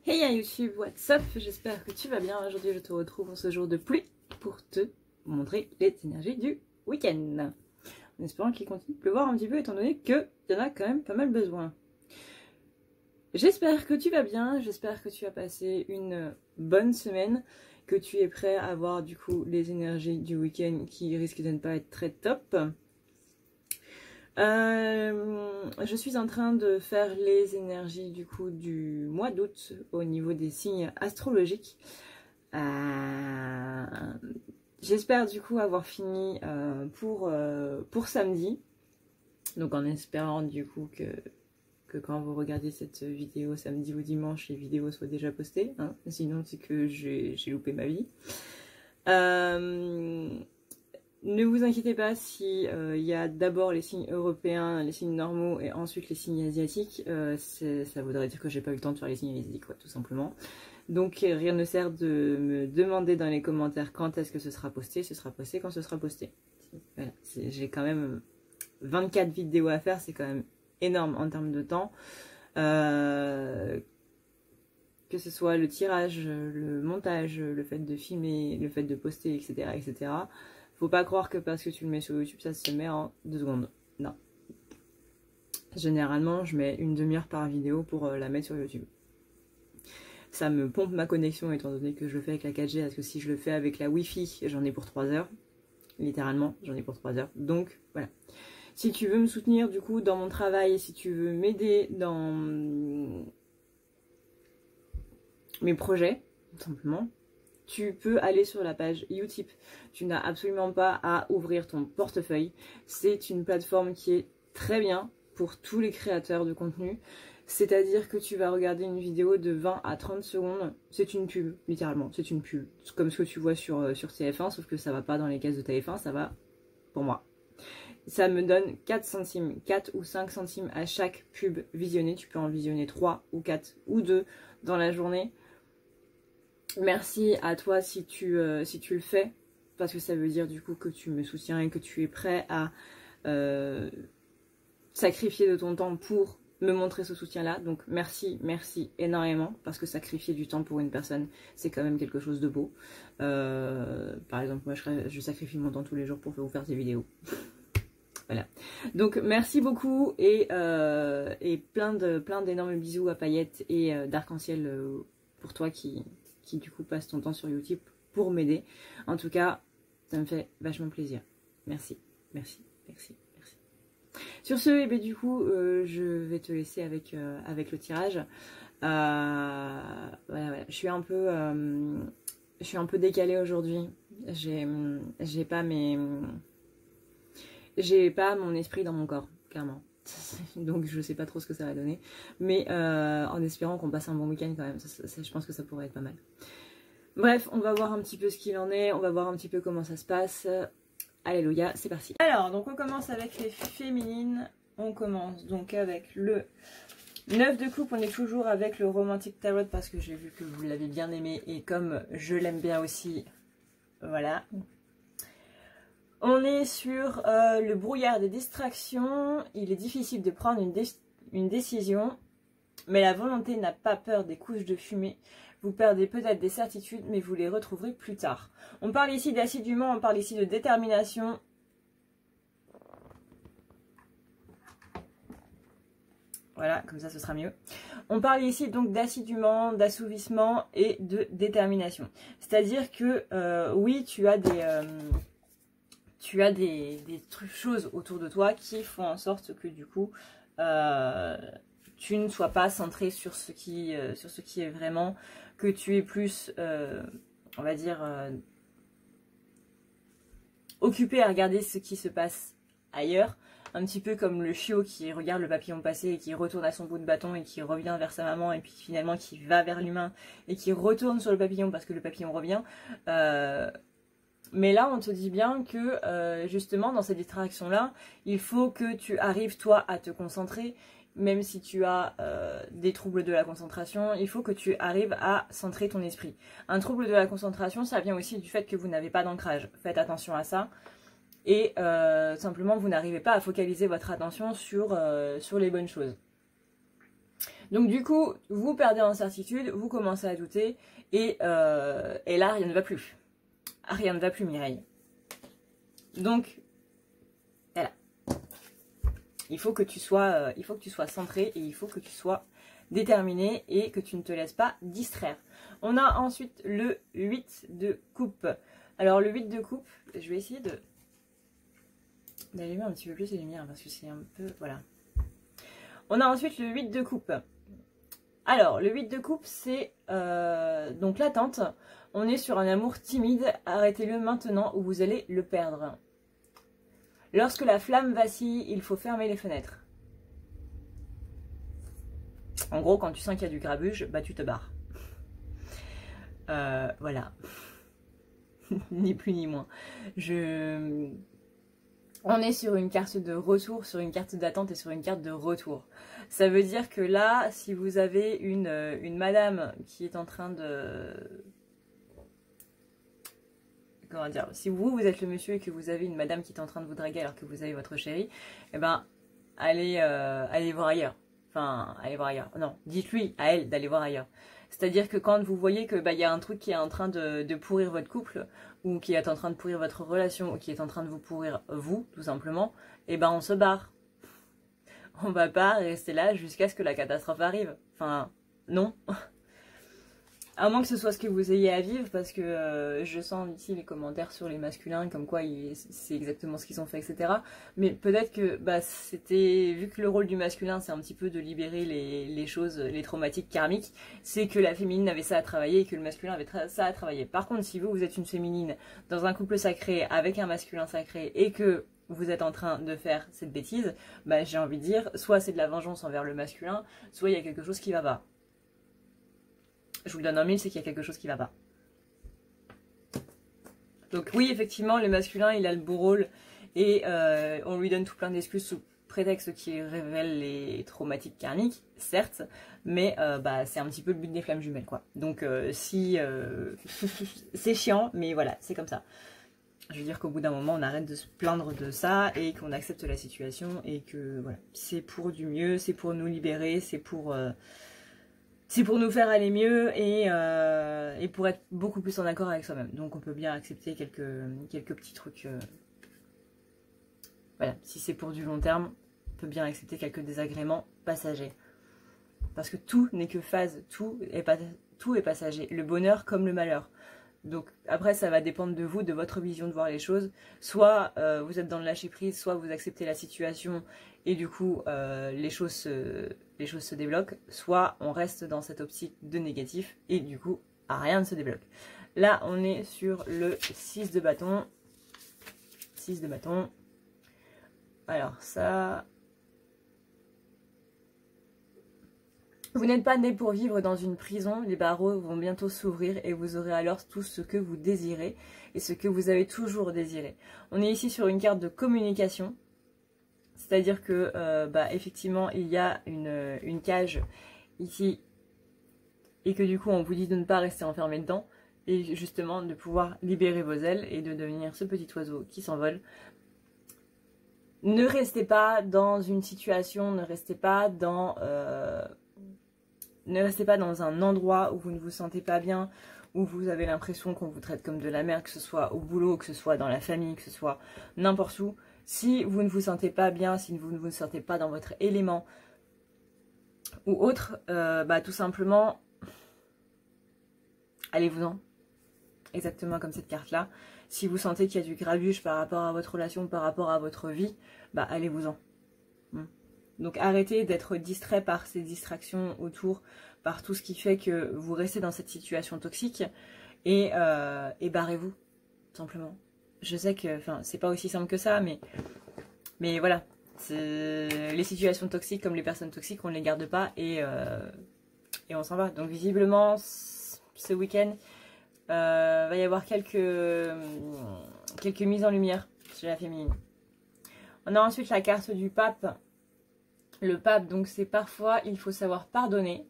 Hey à YouTube, what's up? J'espère que tu vas bien. Aujourd'hui je te retrouve en ce jour de pluie pour te montrer les énergies du week-end. En espérant qu'il continue de pleuvoir un petit peu étant donné qu'il y en a quand même pas mal besoin. J'espère que tu vas bien, j'espère que tu as passé une bonne semaine, que tu es prêt à avoir du coup les énergies du week-end qui risquent de ne pas être très top. Je suis en train de faire les énergies du coup du mois d'août au niveau des signes astrologiques. J'espère du coup avoir fini pour samedi. Donc en espérant du coup que quand vous regardez cette vidéo samedi ou dimanche, les vidéos soient déjà postées. Hein. Sinon c'est que j'ai loupé ma vie. Ne vous inquiétez pas si il y a d'abord les signes européens, les signes normaux et ensuite les signes asiatiques. Ça voudrait dire que j'ai pas eu le temps de faire les signes asiatiques, quoi, tout simplement. Donc rien ne sert de me demander dans les commentaires quand est-ce que ce sera posté quand ce sera posté. Voilà, j'ai quand même 24 vidéos à faire, c'est quand même énorme en termes de temps. Que ce soit le tirage, le montage, le fait de filmer, le fait de poster, etc. etc. Faut pas croire que parce que tu le mets sur YouTube, ça se met en 2 secondes. Non. Généralement, je mets une demi-heure par vidéo pour la mettre sur YouTube. Ça me pompe ma connexion étant donné que je le fais avec la 4G, parce que si je le fais avec la Wi-Fi, j'en ai pour 3 heures. Littéralement, j'en ai pour 3 heures. Donc, voilà. Si tu veux me soutenir du coup dans mon travail, si tu veux m'aider dans mes projets, tout simplement, tu peux aller sur la page Utip. Tu n'as absolument pas à ouvrir ton portefeuille. C'est une plateforme qui est très bien pour tous les créateurs de contenu. C'est-à-dire que tu vas regarder une vidéo de 20 à 30 secondes. C'est une pub, littéralement. C'est une pub. Comme ce que tu vois sur TF1, sauf que ça va pas dans les caisses de TF1, ça va pour moi. Ça me donne 4 centimes, 4 ou 5 centimes à chaque pub visionnée. Tu peux en visionner 3 ou 4 ou 2 dans la journée. Merci à toi si tu le fais, parce que ça veut dire du coup que tu me soutiens et que tu es prêt à sacrifier de ton temps pour me montrer ce soutien-là. Donc merci, merci énormément, parce que sacrifier du temps pour une personne, c'est quand même quelque chose de beau. Par exemple, moi je sacrifie mon temps tous les jours pour vous faire ces vidéos. Voilà. Donc merci beaucoup et plein d'énormes bisous à paillettes et d'arc-en-ciel pour toi qui du coup passe ton temps sur YouTube pour m'aider. En tout cas, ça me fait vachement plaisir. Merci, merci, merci, merci. Sur ce, et bien du coup, je vais te laisser avec le tirage. Voilà. Je suis un peu décalée aujourd'hui. J'ai pas mon esprit dans mon corps, clairement. Donc je sais pas trop ce que ça va donner, mais en espérant qu'on passe un bon week-end quand même, je pense que ça pourrait être pas mal. Bref, on va voir un petit peu ce qu'il en est, on va voir un petit peu comment ça se passe. Alléluia, c'est parti. Alors, donc on commence avec les féminines, on commence donc avec le 9 de coupe, on est toujours avec le Romantic Tarot parce que j'ai vu que vous l'avez bien aimé et comme je l'aime bien aussi, voilà. On est sur le brouillard des distractions. Il est difficile de prendre une décision, mais la volonté n'a pas peur des couches de fumée. Vous perdez peut-être des certitudes, mais vous les retrouverez plus tard. On parle ici d'assidûment, on parle ici de détermination. Voilà, comme ça ce sera mieux. On parle ici donc d'assidûment, d'assouvissement et de détermination. C'est-à-dire que oui, tu as des choses autour de toi qui font en sorte que du coup tu ne sois pas centré sur ce qui est vraiment, que tu es plus on va dire occupé à regarder ce qui se passe ailleurs, un petit peu comme le chiot qui regarde le papillon passer et qui retourne à son bout de bâton et qui revient vers sa maman et puis finalement qui va vers l'humain et qui retourne sur le papillon parce que le papillon revient. Mais là, on te dit bien que justement, dans cette distraction-là, il faut que tu arrives, toi, à te concentrer. Même si tu as des troubles de la concentration, il faut que tu arrives à centrer ton esprit. Un trouble de la concentration, ça vient aussi du fait que vous n'avez pas d'ancrage. Faites attention à ça. Et simplement, vous n'arrivez pas à focaliser votre attention sur les bonnes choses. Donc du coup, vous perdez en certitude, vous commencez à douter, et là, rien ne va plus. Rien ne va plus, Mireille. Donc, voilà. Il faut que tu sois centré, et il faut que tu sois déterminé, et que tu ne te laisses pas distraire. On a ensuite le 8 de coupe. Alors le 8 de coupe, je vais essayer d'allumer un petit peu plus les lumières, parce que c'est un peu... Voilà. On a ensuite le 8 de coupe. Alors, le 8 de coupe, c'est donc l'attente. On est sur un amour timide. Arrêtez-le maintenant ou vous allez le perdre. Lorsque la flamme vacille, il faut fermer les fenêtres. En gros, quand tu sens qu'il y a du grabuge, bah tu te barres. Voilà. Ni plus ni moins. On est sur une carte de retour, sur une carte d'attente et sur une carte de retour. Ça veut dire que là, si vous avez une madame qui est en train de... Comment dire? Si vous êtes le monsieur et que vous avez une madame qui est en train de vous draguer alors que vous avez votre chéri, eh ben, allez voir ailleurs. Enfin, allez voir ailleurs. Non, dites-lui à elle d'aller voir ailleurs. C'est-à-dire que quand vous voyez que y a un truc qui est en train de pourrir votre couple, ou qui est en train de pourrir votre relation, ou qui est en train de vous pourrir vous, tout simplement, et ben on se barre. On va pas rester là jusqu'à ce que la catastrophe arrive. Enfin, non. À moins que ce soit ce que vous ayez à vivre, parce que je sens ici les commentaires sur les masculins, comme quoi c'est exactement ce qu'ils ont fait, etc. Mais peut-être que c'était, vu que le rôle du masculin c'est un petit peu de libérer les choses, les traumatiques karmiques, c'est que la féminine avait ça à travailler et que le masculin avait ça à travailler. Par contre, si vous êtes une féminine dans un couple sacré avec un masculin sacré et que vous êtes en train de faire cette bêtise, j'ai envie de dire, soit c'est de la vengeance envers le masculin, soit il y a quelque chose qui va pas. Je vous le donne en mille, c'est qu'il y a quelque chose qui va pas. Donc oui, effectivement, le masculin, il a le beau rôle et on lui donne tout plein d'excuses sous prétexte qu'il révèle les traumatiques karmiques, certes, mais c'est un petit peu le but des flammes jumelles, quoi. Donc si... c'est chiant, mais voilà, c'est comme ça. Je veux dire qu'au bout d'un moment, on arrête de se plaindre de ça et qu'on accepte la situation et que voilà, c'est pour du mieux, c'est pour nous libérer, c'est pour nous faire aller mieux et pour être beaucoup plus en accord avec soi-même. Donc on peut bien accepter quelques petits trucs. Voilà, si c'est pour du long terme, on peut bien accepter quelques désagréments passagers. Parce que tout n'est que phase, tout est passager. Le bonheur comme le malheur. Donc après ça va dépendre de vous, de votre vision de voir les choses. Soit vous êtes dans le lâcher prise, soit vous acceptez la situation et du coup les choses se débloquent. Soit on reste dans cette optique de négatif et du coup rien ne se débloque. Là on est sur le 6 de bâton. 6 de bâton. Alors ça... Vous n'êtes pas né pour vivre dans une prison, les barreaux vont bientôt s'ouvrir et vous aurez alors tout ce que vous désirez et ce que vous avez toujours désiré. On est ici sur une carte de communication, c'est-à-dire que effectivement il y a une cage ici et que du coup on vous dit de ne pas rester enfermé dedans et justement de pouvoir libérer vos ailes et de devenir ce petit oiseau qui s'envole. Ne restez pas dans une situation, ne restez pas dans un endroit où vous ne vous sentez pas bien, où vous avez l'impression qu'on vous traite comme de la merde, que ce soit au boulot, que ce soit dans la famille, que ce soit n'importe où. Si vous ne vous sentez pas bien, si vous ne vous sentez pas dans votre élément ou autre, tout simplement, allez-vous-en. Exactement comme cette carte-là. Si vous sentez qu'il y a du grabuge par rapport à votre relation, par rapport à votre vie, allez-vous-en. Donc arrêtez d'être distrait par ces distractions autour, par tout ce qui fait que vous restez dans cette situation toxique et barrez-vous, simplement. Je sais que c'est pas aussi simple que ça, mais voilà. Les situations toxiques comme les personnes toxiques, on ne les garde pas et on s'en va. Donc visiblement, ce week-end, va y avoir quelques mises en lumière chez la féminine. On a ensuite la carte du pape. Le pape, donc c'est parfois, il faut savoir pardonner.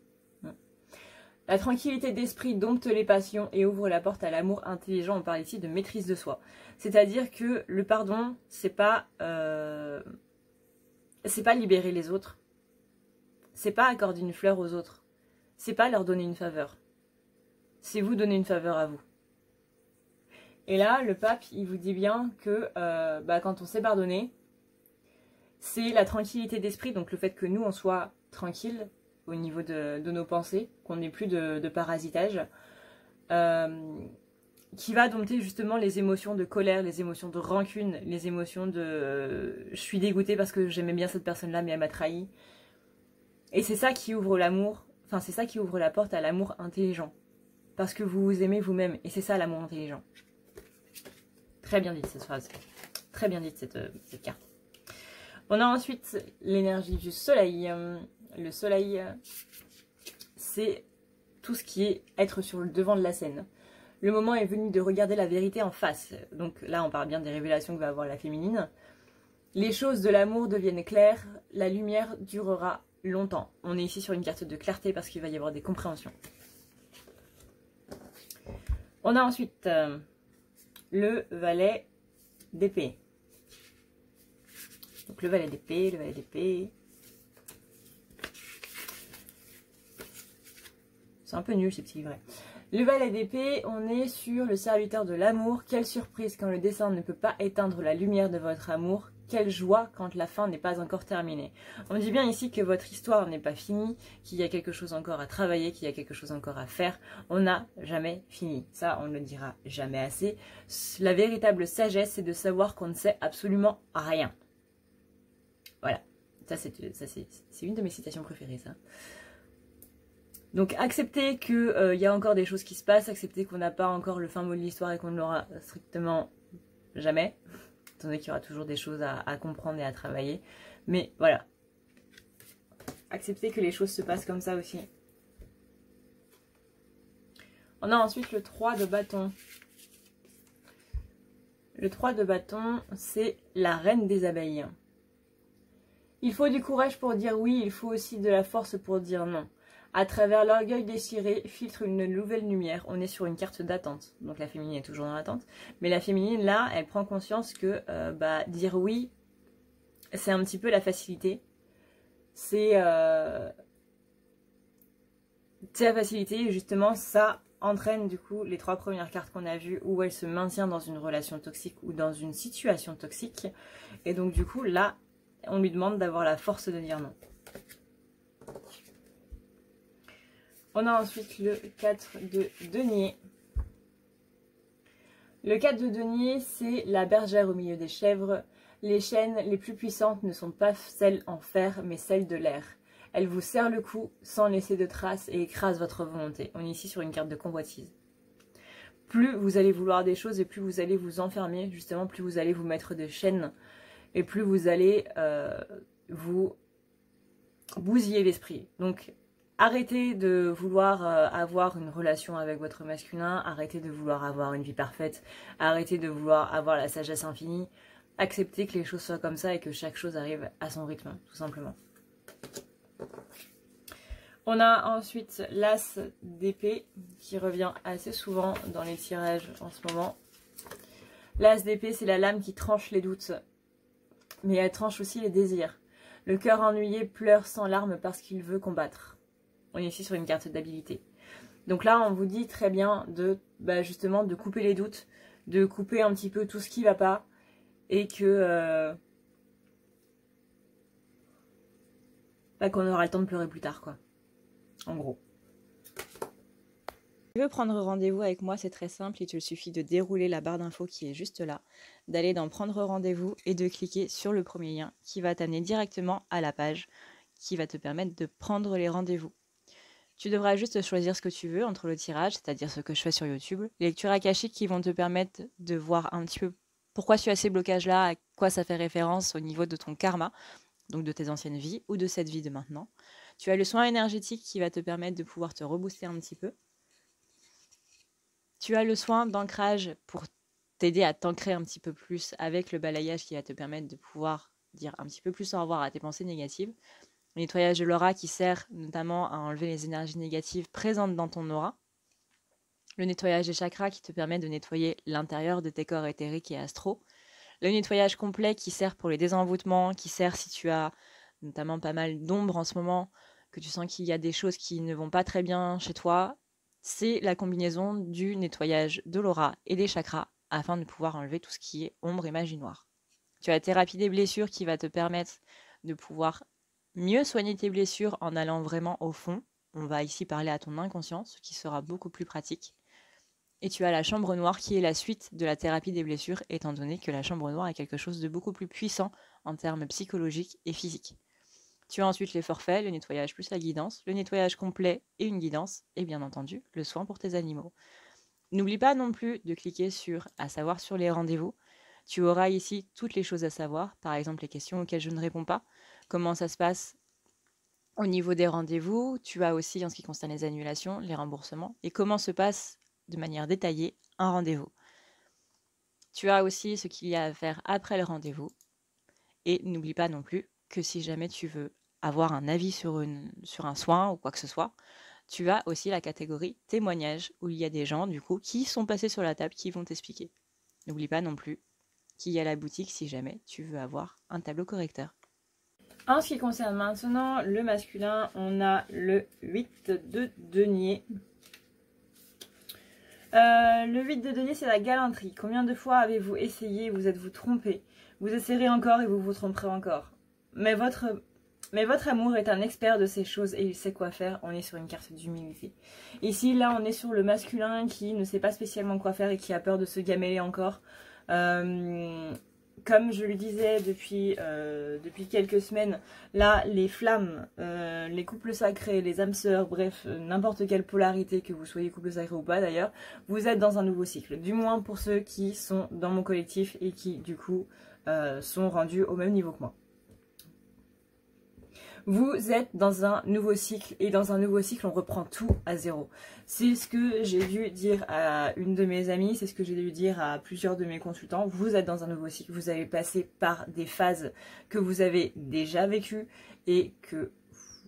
La tranquillité d'esprit dompte les passions et ouvre la porte à l'amour intelligent. On parle ici de maîtrise de soi. C'est-à-dire que le pardon, c'est pas libérer les autres. c'est pas accorder une fleur aux autres. C'est pas leur donner une faveur. C'est vous donner une faveur à vous. Et là, le pape, il vous dit bien que quand on sait pardonner, c'est la tranquillité d'esprit, donc le fait que nous, on soit tranquille au niveau de nos pensées, qu'on n'ait plus de parasitage, qui va dompter justement les émotions de colère, les émotions de rancune, les émotions de je suis dégoûtée parce que j'aimais bien cette personne-là mais elle m'a trahi. Et c'est ça qui ouvre l'amour, enfin c'est ça qui ouvre la porte à l'amour intelligent. Parce que vous vous aimez vous-même et c'est ça l'amour intelligent. Très bien dite cette phrase, très bien dite cette carte. On a ensuite l'énergie du soleil. Le soleil, c'est tout ce qui est être sur le devant de la scène. Le moment est venu de regarder la vérité en face. Donc là, on parle bien des révélations que va avoir la féminine. Les choses de l'amour deviennent claires. La lumière durera longtemps. On est ici sur une carte de clarté parce qu'il va y avoir des compréhensions. On a ensuite le valet d'épée. Donc le valet d'épée, le valet d'épée. C'est un peu nul ces petits livrets. Le valet d'épée, on est sur le serviteur de l'amour. Quelle surprise quand le destin ne peut pas éteindre la lumière de votre amour. Quelle joie quand la fin n'est pas encore terminée. On dit bien ici que votre histoire n'est pas finie, qu'il y a quelque chose encore à travailler, qu'il y a quelque chose encore à faire. On n'a jamais fini. Ça, on ne le dira jamais assez. La véritable sagesse, c'est de savoir qu'on ne sait absolument rien. Voilà. Ça, c'est une de mes citations préférées, ça. Donc accepter qu'il y a encore des choses qui se passent, accepter qu'on n'a pas encore le fin mot de l'histoire et qu'on ne l'aura strictement jamais, étant donné qu'il y aura toujours des choses à comprendre et à travailler. Mais voilà, accepter que les choses se passent comme ça aussi. On a ensuite le 3 de bâton. Le 3 de bâton, c'est la reine des abeilles. Il faut du courage pour dire oui, il faut aussi de la force pour dire non. À travers l'orgueil déchiré, filtre une nouvelle lumière. On est sur une carte d'attente. Donc la féminine est toujours dans l'attente. Mais la féminine, là, elle prend conscience que dire oui, c'est un petit peu la facilité. C'est la facilité. Et justement, ça entraîne du coup les 3 premières cartes qu'on a vues où elle se maintient dans une relation toxique ou dans une situation toxique. Et donc du coup, là, on lui demande d'avoir la force de dire non. On a ensuite le 4 de denier. Le 4 de denier, c'est la bergère au milieu des chèvres. Les chaînes les plus puissantes ne sont pas celles en fer, mais celles de l'air. Elles vous serrent le cou sans laisser de traces et écrasent votre volonté. On est ici sur une carte de convoitise. Plus vous allez vouloir des choses et plus vous allez vous enfermer, justement, plus vous allez vous mettre des chaînes et plus vous allez vous bousiller l'esprit. Donc, arrêtez de vouloir avoir une relation avec votre masculin, arrêtez de vouloir avoir une vie parfaite, arrêtez de vouloir avoir la sagesse infinie, acceptez que les choses soient comme ça et que chaque chose arrive à son rythme, tout simplement. On a ensuite l'as d'épée qui revient assez souvent dans les tirages en ce moment. L'as d'épée, c'est la lame qui tranche les doutes, mais elle tranche aussi les désirs. Le cœur ennuyé pleure sans larmes parce qu'il veut combattre. On est ici sur une carte d'habilité. Donc là, on vous dit très bien de justement de couper les doutes, de couper un petit peu tout ce qui ne va pas et que qu'on aura le temps de pleurer plus tard, quoi. En gros. Si tu veux prendre rendez-vous avec moi, c'est très simple. Il te suffit de dérouler la barre d'infos qui est juste là, d'aller dans prendre rendez-vous et de cliquer sur le premier lien qui va t'amener directement à la page qui va te permettre de prendre les rendez-vous. Tu devras juste choisir ce que tu veux entre le tirage, c'est-à-dire ce que je fais sur YouTube, les lectures akashiques qui vont te permettre de voir un petit peu pourquoi tu as ces blocages-là, à quoi ça fait référence au niveau de ton karma, donc de tes anciennes vies ou de cette vie de maintenant. Tu as le soin énergétique qui va te permettre de pouvoir te rebooster un petit peu. Tu as le soin d'ancrage pour t'aider à t'ancrer un petit peu plus avec le balayage qui va te permettre de pouvoir dire un petit peu plus au revoir à tes pensées négatives. Le nettoyage de l'aura qui sert notamment à enlever les énergies négatives présentes dans ton aura. Le nettoyage des chakras qui te permet de nettoyer l'intérieur de tes corps éthériques et astraux. Le nettoyage complet qui sert pour les désenvoûtements, qui sert si tu as notamment pas mal d'ombre en ce moment, que tu sens qu'il y a des choses qui ne vont pas très bien chez toi, c'est la combinaison du nettoyage de l'aura et des chakras afin de pouvoir enlever tout ce qui est ombre et magie noire. Tu as la thérapie des blessures qui va te permettre de pouvoir mieux soigner tes blessures en allant vraiment au fond. On va ici parler à ton inconscient, ce qui sera beaucoup plus pratique. Et tu as la chambre noire qui est la suite de la thérapie des blessures, étant donné que la chambre noire est quelque chose de beaucoup plus puissant en termes psychologiques et physiques. Tu as ensuite les forfaits, le nettoyage plus la guidance, le nettoyage complet et une guidance, et bien entendu, le soin pour tes animaux. N'oublie pas non plus de cliquer sur « À savoir » sur les rendez-vous. Tu auras ici toutes les choses à savoir, par exemple les questions auxquelles je ne réponds pas, comment ça se passe au niveau des rendez-vous. Tu as aussi, en ce qui concerne les annulations, les remboursements, et comment se passe de manière détaillée un rendez-vous. Tu as aussi ce qu'il y a à faire après le rendez-vous. Et n'oublie pas non plus que si jamais tu veux avoir un avis sur un soin ou quoi que ce soit, tu as aussi la catégorie témoignages où il y a des gens du coup qui sont passés sur la table qui vont t'expliquer. N'oublie pas non plus qu'il y a la boutique si jamais tu veux avoir un tableau correcteur. En ce qui concerne maintenant le masculin, on a le 8 de denier. Le 8 de denier, c'est la galanterie. Combien de fois avez-vous essayé, vous êtes-vous trompé? Vous essayerez encore et vous vous tromperez encore. Mais votre amour est un expert de ces choses et il sait quoi faire. On est sur une carte d'humilité. Ici, là, on est sur le masculin qui ne sait pas spécialement quoi faire et qui a peur de se gameler encore. Comme je le disais depuis quelques semaines, là, les flammes, les couples sacrés, les âmes sœurs, bref, n'importe quelle polarité, que vous soyez couple sacré ou pas d'ailleurs, vous êtes dans un nouveau cycle. Du moins pour ceux qui sont dans mon collectif et qui, du coup, sont rendus au même niveau que moi. Vous êtes dans un nouveau cycle et dans un nouveau cycle, on reprend tout à zéro. C'est ce que j'ai dû dire à une de mes amies, c'est ce que j'ai dû dire à plusieurs de mes consultants. Vous êtes dans un nouveau cycle, vous avez passé par des phases que vous avez déjà vécues et que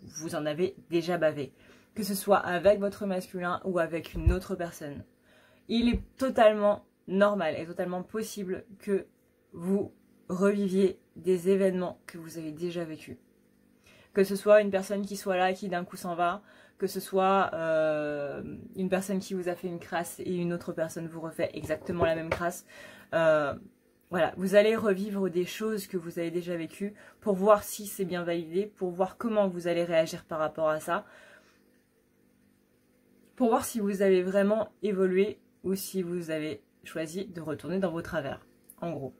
vous en avez déjà bavé. Que ce soit avec votre masculin ou avec une autre personne. Il est totalement normal et totalement possible que vous reviviez des événements que vous avez déjà vécus. Que ce soit une personne qui soit là, qui d'un coup s'en va, que ce soit une personne qui vous a fait une crasse et une autre personne vous refait exactement la même crasse. Voilà, vous allez revivre des choses que vous avez déjà vécues pour voir si c'est bien validé, pour voir comment vous allez réagir par rapport à ça, pour voir si vous avez vraiment évolué ou si vous avez choisi de retourner dans vos travers, en gros.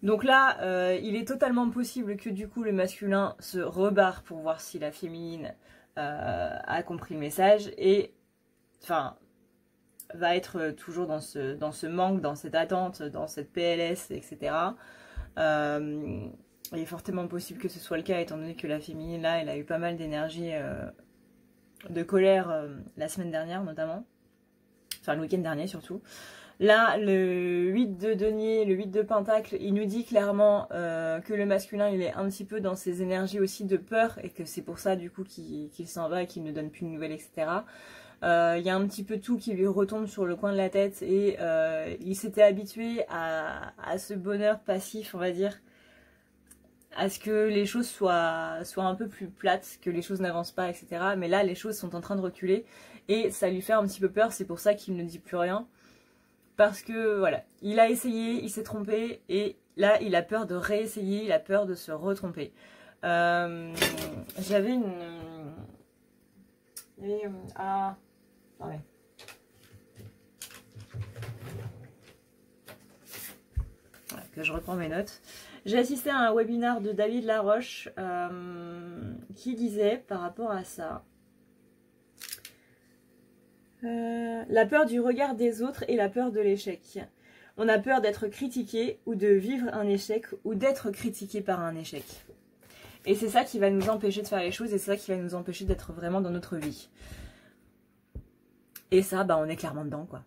Donc là, il est totalement possible que du coup le masculin se rebarre pour voir si la féminine a compris le message et enfin va être toujours dans ce manque, dans cette attente, dans cette PLS, etc. Il est fortement possible que ce soit le cas étant donné que la féminine là, elle a eu pas mal d'énergie, de colère la semaine dernière notamment, enfin le week-end dernier surtout. Là, le 8 de denier, le 8 de pentacle, il nous dit clairement que le masculin, il est un petit peu dans ses énergies aussi de peur et que c'est pour ça du coup qu'il s'en va et qu'il ne donne plus de nouvelles, etc. Il y a un petit peu tout qui lui retombe sur le coin de la tête et il s'était habitué à ce bonheur passif, on va dire, à ce que les choses soient un peu plus plates, que les choses n'avancent pas, etc. Mais là, les choses sont en train de reculer et ça lui fait un petit peu peur, c'est pour ça qu'il ne dit plus rien. Parce que voilà, il a essayé, il s'est trompé et là il a peur de réessayer, il a peur de se retromper. J'avais une... Ah, ouais. Voilà, que je reprends mes notes. J'ai assisté à un webinaire de David Laroche qui disait par rapport à ça... la peur du regard des autres et la peur de l'échec. On a peur d'être critiqué ou de vivre un échec ou d'être critiqué par un échec. Et c'est ça qui va nous empêcher de faire les choses et c'est ça qui va nous empêcher d'être vraiment dans notre vie. Et ça, bah, on est clairement dedans, quoi.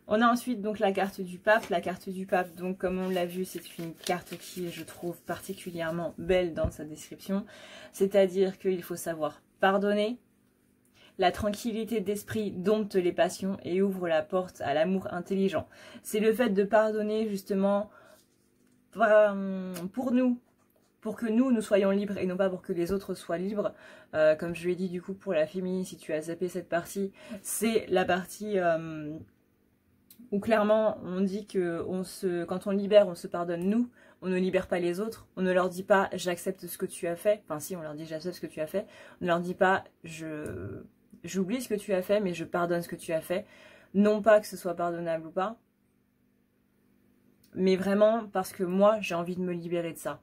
On a ensuite donc la carte du pape. La carte du pape, donc comme on l'a vu, c'est une carte qui, je trouve, particulièrement belle dans sa description. C'est-à-dire qu'il faut savoir pardonner. La tranquillité d'esprit dompte les passions et ouvre la porte à l'amour intelligent. C'est le fait de pardonner justement pour nous, pour que nous soyons libres et non pas pour que les autres soient libres. Comme je lui ai dit du coup pour la féminine, si tu as zappé cette partie, c'est la partie où clairement on dit que quand on libère, on se pardonne nous, on ne libère pas les autres, on ne leur dit pas j'accepte ce que tu as fait, enfin si on leur dit j'accepte ce que tu as fait, on ne leur dit pas j'oublie ce que tu as fait mais je pardonne ce que tu as fait, non pas que ce soit pardonnable ou pas, mais vraiment parce que moi j'ai envie de me libérer de ça,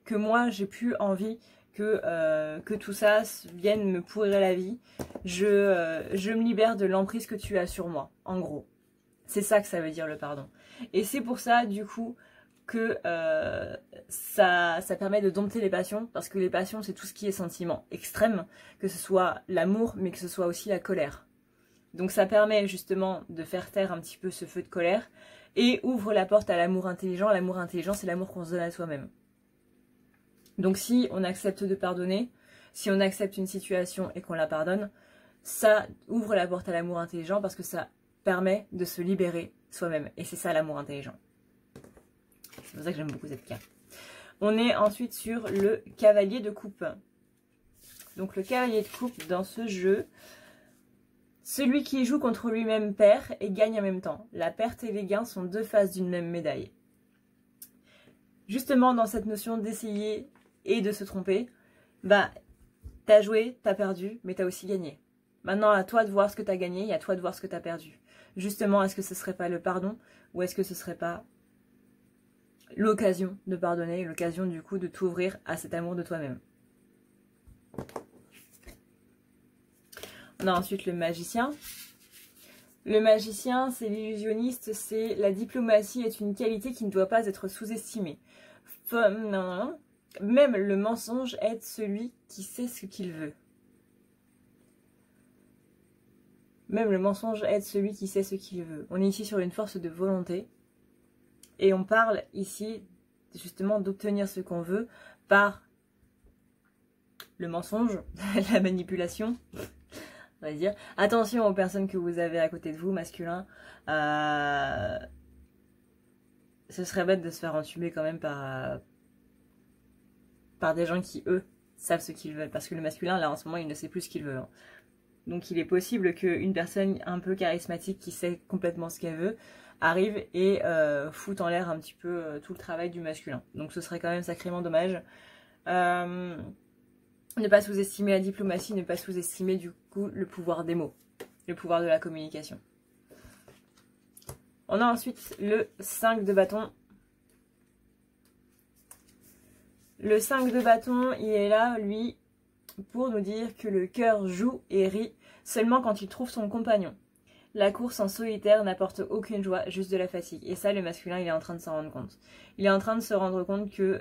que moi j'ai plus envie que tout ça vienne me pourrir la vie, je me libère de l'emprise que tu as sur moi, en gros. C'est ça que ça veut dire le pardon. Et c'est pour ça, du coup, que ça permet de dompter les passions, parce que les passions, c'est tout ce qui est sentiment extrême, que ce soit l'amour, mais que ce soit aussi la colère. Donc ça permet justement de faire taire un petit peu ce feu de colère, et ouvre la porte à l'amour intelligent. L'amour intelligent, c'est l'amour qu'on se donne à soi-même. Donc si on accepte de pardonner, si on accepte une situation et qu'on la pardonne, ça ouvre la porte à l'amour intelligent, parce que ça permet de se libérer soi-même. Et c'est ça l'amour intelligent. C'est pour ça que j'aime beaucoup cette carte. On est ensuite sur le cavalier de coupe. Donc le cavalier de coupe dans ce jeu, celui qui joue contre lui-même perd et gagne en même temps. La perte et les gains sont deux faces d'une même médaille. Justement dans cette notion d'essayer et de se tromper, bah t'as joué, t'as perdu, mais t'as aussi gagné. Maintenant à toi de voir ce que t'as gagné et à toi de voir ce que t'as perdu. Justement, est-ce que ce serait pas le pardon ou est-ce que ce serait pas l'occasion de pardonner, l'occasion du coup de t'ouvrir à cet amour de toi-même. On a ensuite le magicien. Le magicien, c'est l'illusionniste, c'est la diplomatie est une qualité qui ne doit pas être sous-estimée. Même le mensonge aide celui qui sait ce qu'il veut. Même le mensonge aide celui qui sait ce qu'il veut. On est ici sur une force de volonté. Et on parle ici justement d'obtenir ce qu'on veut par le mensonge, la manipulation, on va dire. Attention aux personnes que vous avez à côté de vous, masculins. Ce serait bête de se faire entuber quand même par des gens qui, eux, savent ce qu'ils veulent. Parce que le masculin, là, en ce moment, il ne sait plus ce qu'il veut. Hein. Donc il est possible qu'une personne un peu charismatique qui sait complètement ce qu'elle veut arrive et fout en l'air un petit peu tout le travail du masculin. Donc ce serait quand même sacrément dommage. Ne pas sous-estimer la diplomatie, ne pas sous-estimer du coup le pouvoir des mots, le pouvoir de la communication. On a ensuite le 5 de bâton. Le 5 de bâton, il est là, lui, pour nous dire que le cœur joue et rit seulement quand il trouve son compagnon. La course en solitaire n'apporte aucune joie, juste de la fatigue. Et ça, le masculin, il est en train de s'en rendre compte. Il est en train de se rendre compte que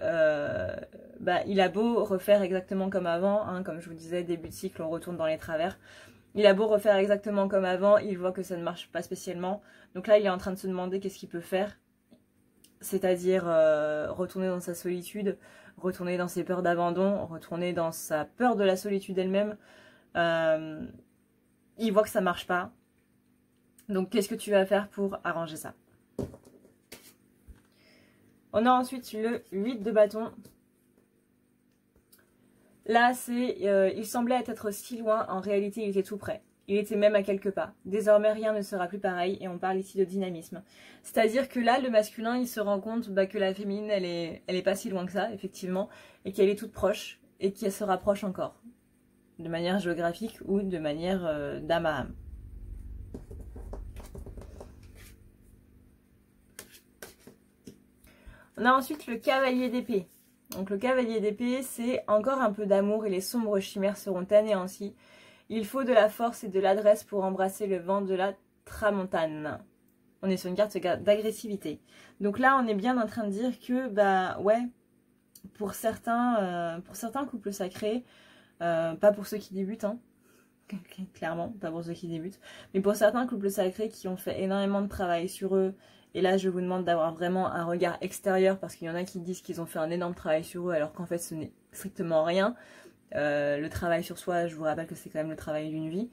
il a beau refaire exactement comme avant, hein, comme je vous disais, début de cycle, on retourne dans les travers. Il a beau refaire exactement comme avant, il voit que ça ne marche pas spécialement. Donc là, il est en train de se demander qu'est-ce qu'il peut faire. C'est-à-dire retourner dans sa solitude, retourner dans ses peurs d'abandon, retourner dans sa peur de la solitude elle-même. Il voit que ça marche pas. Donc qu'est-ce que tu vas faire pour arranger ça? On a ensuite le 8 de bâton. Là, il semblait être si loin, en réalité il était tout près. Il était même à quelques pas. Désormais, rien ne sera plus pareil et on parle ici de dynamisme. C'est-à-dire que là, le masculin, il se rend compte que la féminine, elle est pas si loin que ça, effectivement, et qu'elle est toute proche et qu'elle se rapproche encore, de manière géographique ou de manière d'âme à âme. On a ensuite le cavalier d'épée. Donc le cavalier d'épée, c'est encore un peu d'amour et les sombres chimères seront anéanties. Il faut de la force et de l'adresse pour embrasser le vent de la tramontane. On est sur une carte d'agressivité. Donc là, on est bien en train de dire que, pour certains couples sacrés, pas pour ceux qui débutent, hein, clairement, pas pour ceux qui débutent, mais pour certains couples sacrés qui ont fait énormément de travail sur eux, et là je vous demande d'avoir vraiment un regard extérieur, parce qu'il y en a qui disent qu'ils ont fait un énorme travail sur eux, alors qu'en fait ce n'est strictement rien. Le travail sur soi, je vous rappelle que c'est quand même le travail d'une vie.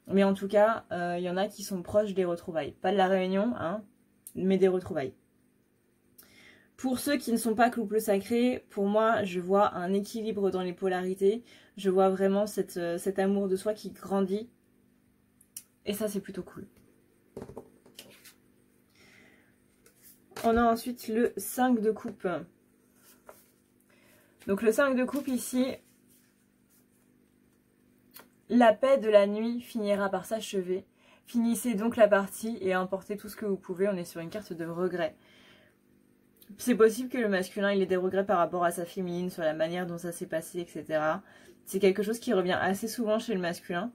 Mais en tout cas, il y en a qui sont proches des retrouvailles. Pas de la réunion, hein, mais des retrouvailles. Pour ceux qui ne sont pas couple sacré, pour moi, je vois un équilibre dans les polarités. Je vois vraiment cet amour de soi qui grandit. Et ça, c'est plutôt cool. On a ensuite le 5 de coupe. Donc le 5 de coupe ici, la paix de la nuit finira par s'achever. Finissez donc la partie et emportez tout ce que vous pouvez. On est sur une carte de regret. C'est possible que le masculin il ait des regrets par rapport à sa féminine, sur la manière dont ça s'est passé, etc. C'est quelque chose qui revient assez souvent chez le masculin.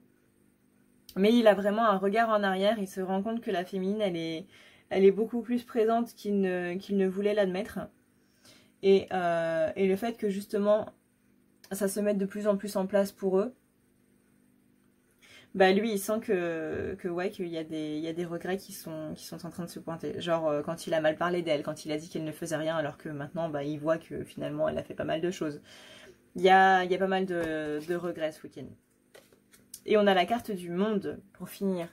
Mais il a vraiment un regard en arrière. Il se rend compte que la féminine, elle est beaucoup plus présente qu'il ne voulait l'admettre. Et le fait que justement, ça se mette de plus en plus en place pour eux, bah lui il sent ouais, qu'il y a des regrets qui sont en train de se pointer. Genre quand il a mal parlé d'elle, quand il a dit qu'elle ne faisait rien, alors que maintenant bah, il voit que finalement elle a fait pas mal de choses. Il y a pas mal de regrets ce week-end. Et on a la carte du monde pour finir.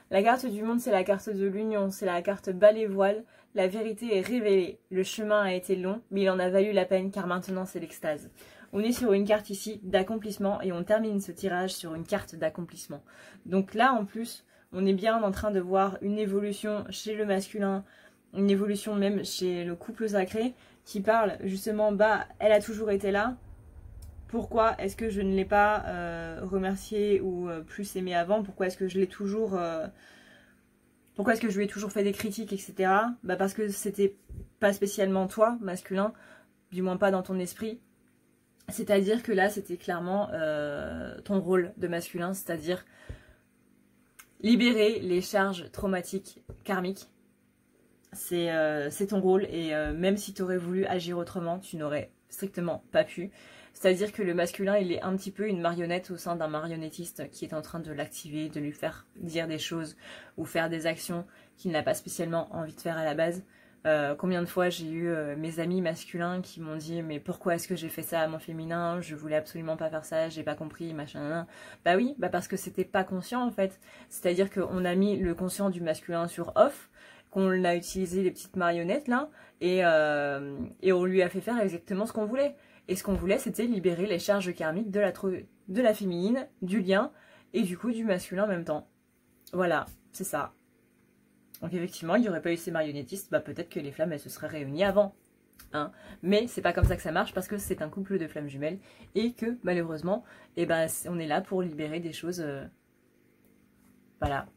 La carte du monde, c'est la carte de l'union, c'est la carte bas les voiles. La vérité est révélée. Le chemin a été long, mais il en a valu la peine car maintenant c'est l'extase. On est sur une carte ici d'accomplissement et on termine ce tirage sur une carte d'accomplissement. Donc là en plus, on est bien en train de voir une évolution chez le masculin, une évolution même chez le couple sacré qui parle justement, bah elle a toujours été là. Pourquoi est-ce que je ne l'ai pas remercié ou plus aimé avant? Pourquoi est-ce que je l'ai toujours... pourquoi est-ce que je lui ai toujours fait des critiques, etc. Bah parce que c'était pas spécialement toi, masculin, du moins pas dans ton esprit. C'est-à-dire que là, c'était clairement ton rôle de masculin, c'est-à-dire libérer les charges traumatiques karmiques. C'est ton rôle et même si tu aurais voulu agir autrement, tu n'aurais strictement pas pu. C'est-à-dire que le masculin, il est un petit peu une marionnette au sein d'un marionnettiste qui est en train de l'activer, de lui faire dire des choses ou faire des actions qu'il n'a pas spécialement envie de faire à la base. Combien de fois j'ai eu mes amis masculins qui m'ont dit mais pourquoi est-ce que j'ai fait ça à mon féminin, je voulais absolument pas faire ça, j'ai pas compris, machin. Bah oui, bah parce que c'était pas conscient en fait. C'est-à-dire qu'on a mis le conscient du masculin sur off, qu'on a utilisé les petites marionnettes là et on lui a fait faire exactement ce qu'on voulait. Et ce qu'on voulait, c'était libérer les charges karmiques de la féminine, du lien, et du coup du masculin en même temps. Voilà, c'est ça. Donc effectivement, il n'y aurait pas eu ces marionnettistes, bah peut-être que les flammes, elles se seraient réunies avant. Hein. Mais c'est pas comme ça que ça marche, parce que c'est un couple de flammes jumelles, et que, malheureusement, eh ben, on est là pour libérer des choses... Voilà.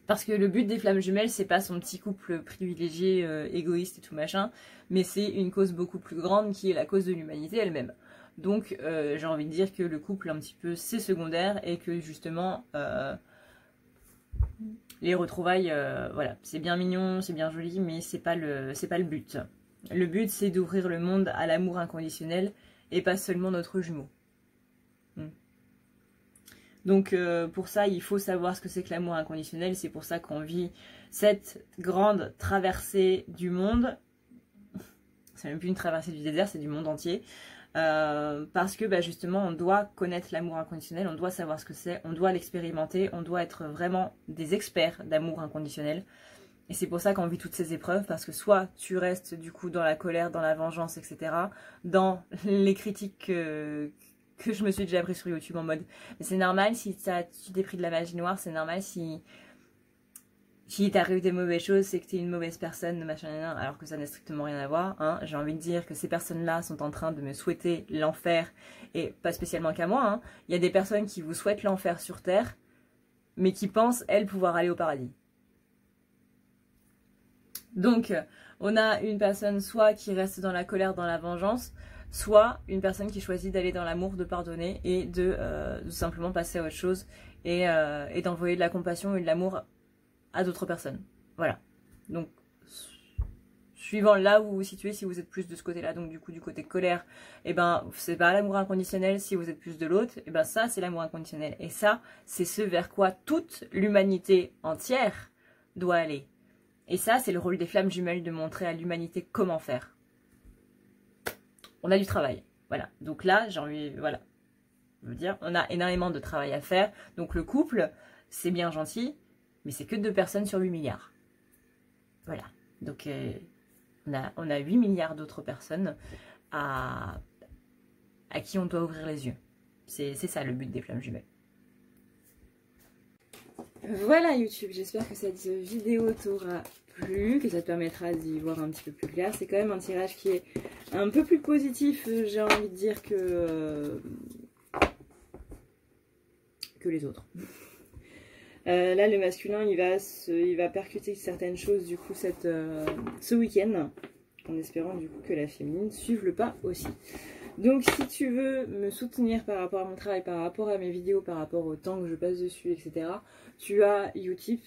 Parce que le but des flammes jumelles, c'est pas son petit couple privilégié, égoïste et tout machin, mais c'est une cause beaucoup plus grande qui est la cause de l'humanité elle-même. Donc j'ai envie de dire que le couple un petit peu c'est secondaire et que justement les retrouvailles, voilà, c'est bien mignon, c'est bien joli, mais c'est pas le but. Le but c'est d'ouvrir le monde à l'amour inconditionnel et pas seulement notre jumeau. Donc pour ça, il faut savoir ce que c'est que l'amour inconditionnel. C'est pour ça qu'on vit cette grande traversée du monde. C'est même plus une traversée du désert, c'est du monde entier. Parce que bah, justement, on doit connaître l'amour inconditionnel, on doit savoir ce que c'est, on doit l'expérimenter, on doit être vraiment des experts d'amour inconditionnel. Et c'est pour ça qu'on vit toutes ces épreuves, parce que soit tu restes du coup dans la colère, dans la vengeance, etc. Dans les critiques que je me suis déjà pris sur YouTube en mode mais c'est normal si tu t'es pris de la magie noire, c'est normal si t'arrive des mauvaises choses, c'est que t'es une mauvaise personne, machin, alors que ça n'a strictement rien à voir. Hein. J'ai envie de dire que ces personnes-là sont en train de me souhaiter l'enfer, et pas spécialement qu'à moi. Hein. Il y a des personnes qui vous souhaitent l'enfer sur Terre, mais qui pensent, elles, pouvoir aller au paradis. Donc, on a une personne soit qui reste dans la colère, dans la vengeance, soit une personne qui choisit d'aller dans l'amour, de pardonner et de simplement passer à autre chose et d'envoyer de la compassion et de l'amour à d'autres personnes. Voilà. Donc, suivant là où vous vous situez, si vous êtes plus de ce côté-là, donc du coup du côté colère, et ben c'est pas l'amour inconditionnel. Si vous êtes plus de l'autre, et ben ça c'est l'amour inconditionnel. Et ça, c'est ce vers quoi toute l'humanité entière doit aller. Et ça, c'est le rôle des flammes jumelles, de montrer à l'humanité comment faire. On a du travail, voilà. Donc là, j'ai envie, voilà. Je veux dire, on a énormément de travail à faire. Donc le couple, c'est bien gentil, mais c'est que 2 personnes sur 8 milliards. Voilà. Donc On a 8 milliards d'autres personnes à qui on doit ouvrir les yeux. C'est ça le but des flammes jumelles. Voilà YouTube, j'espère que cette vidéo t'aura plu, que ça te permettra d'y voir un petit peu plus clair. C'est quand même un tirage qui est un peu plus positif, j'ai envie de dire, que les autres. Là, le masculin, il va percuter certaines choses du coup ce week-end, en espérant du coup que la féminine suive le pas aussi. Donc si tu veux me soutenir par rapport à mon travail, par rapport à mes vidéos, par rapport au temps que je passe dessus, etc., tu as Utip,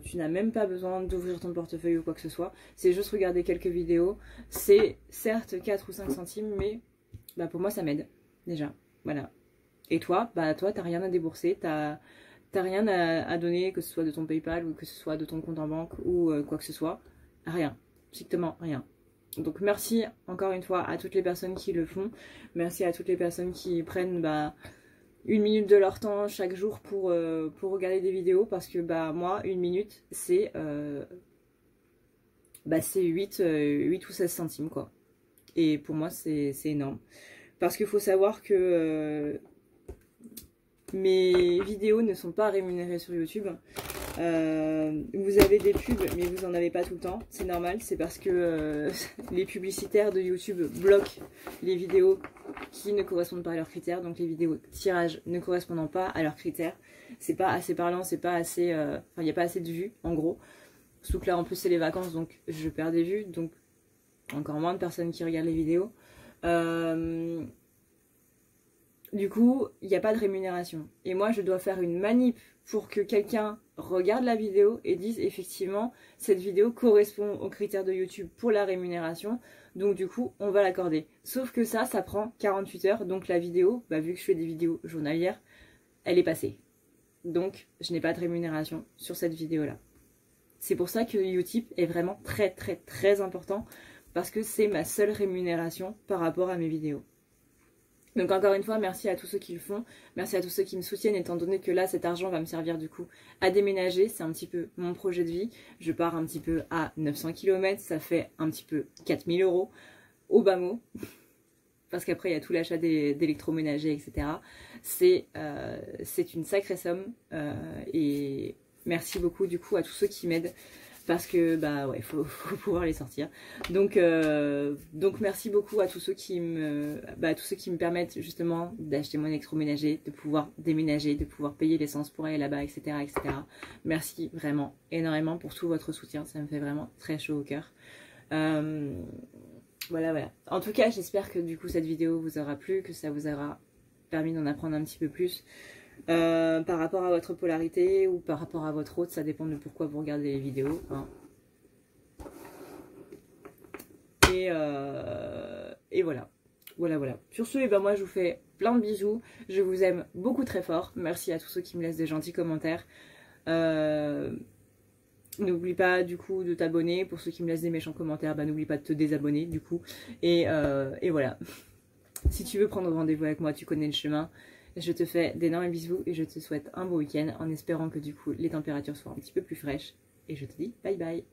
tu n'as même pas besoin d'ouvrir ton portefeuille ou quoi que ce soit, c'est juste regarder quelques vidéos, c'est certes 4 ou 5 centimes, mais bah, pour moi ça m'aide, déjà, voilà. Et toi, bah toi t'as rien à débourser, t'as rien à donner, que ce soit de ton PayPal ou que ce soit de ton compte en banque ou quoi que ce soit, rien, strictement rien. Donc merci encore une fois à toutes les personnes qui le font, merci à toutes les personnes qui prennent une minute de leur temps chaque jour pour regarder des vidéos, parce que moi une minute c'est 8 ou 16 centimes quoi. Et pour moi c'est énorme. Parce qu'il faut savoir que mes vidéos ne sont pas rémunérées sur YouTube. Vous avez des pubs mais vous n'en avez pas tout le temps, c'est normal, c'est parce que les publicitaires de YouTube bloquent les vidéos qui ne correspondent pas à leurs critères, donc les vidéos tirage ne correspondant pas à leurs critères, c'est pas assez parlant, c'est pas assez, il n'y a pas assez de vues en gros, surtout que là en plus c'est les vacances donc je perds des vues, donc encore moins de personnes qui regardent les vidéos. Du coup, il n'y a pas de rémunération. Et moi, je dois faire une manip pour que quelqu'un regarde la vidéo et dise effectivement, cette vidéo correspond aux critères de YouTube pour la rémunération. Donc du coup, on va l'accorder. Sauf que ça prend 48 heures. Donc la vidéo, vu que je fais des vidéos journalières, elle est passée. Donc, je n'ai pas de rémunération sur cette vidéo-là. C'est pour ça que Utip est vraiment très très très important. Parce que c'est ma seule rémunération par rapport à mes vidéos. Donc encore une fois, merci à tous ceux qui le font, merci à tous ceux qui me soutiennent, étant donné que là, cet argent va me servir du coup à déménager, c'est un petit peu mon projet de vie. Je pars un petit peu à 900 km, ça fait un petit peu 4000 € au bas mot, parce qu'après il y a tout l'achat d'électroménager, etc. C'est une sacrée somme, et merci beaucoup du coup à tous ceux qui m'aident. Parce que ouais, faut pouvoir les sortir. Donc merci beaucoup à tous ceux qui me permettent justement d'acheter mon électroménager, de pouvoir déménager, de pouvoir payer l'essence pour aller là-bas, etc., etc. Merci vraiment énormément pour tout votre soutien, ça me fait vraiment très chaud au cœur. Voilà. En tout cas, j'espère que du coup cette vidéo vous aura plu, que ça vous aura permis d'en apprendre un petit peu plus. Par rapport à votre polarité ou par rapport à votre autre, ça dépend de pourquoi vous regardez les vidéos, hein. Et voilà. Sur ce, moi je vous fais plein de bisous, je vous aime beaucoup très fort, merci à tous ceux qui me laissent des gentils commentaires. N'oublie pas du coup de t'abonner, pour ceux qui me laissent des méchants commentaires, n'oublie pas de te désabonner du coup, et voilà. Si tu veux prendre rendez-vous avec moi, tu connais le chemin. Je te fais d'énormes bisous et je te souhaite un beau week-end en espérant que du coup les températures soient un petit peu plus fraîches. Et je te dis bye bye.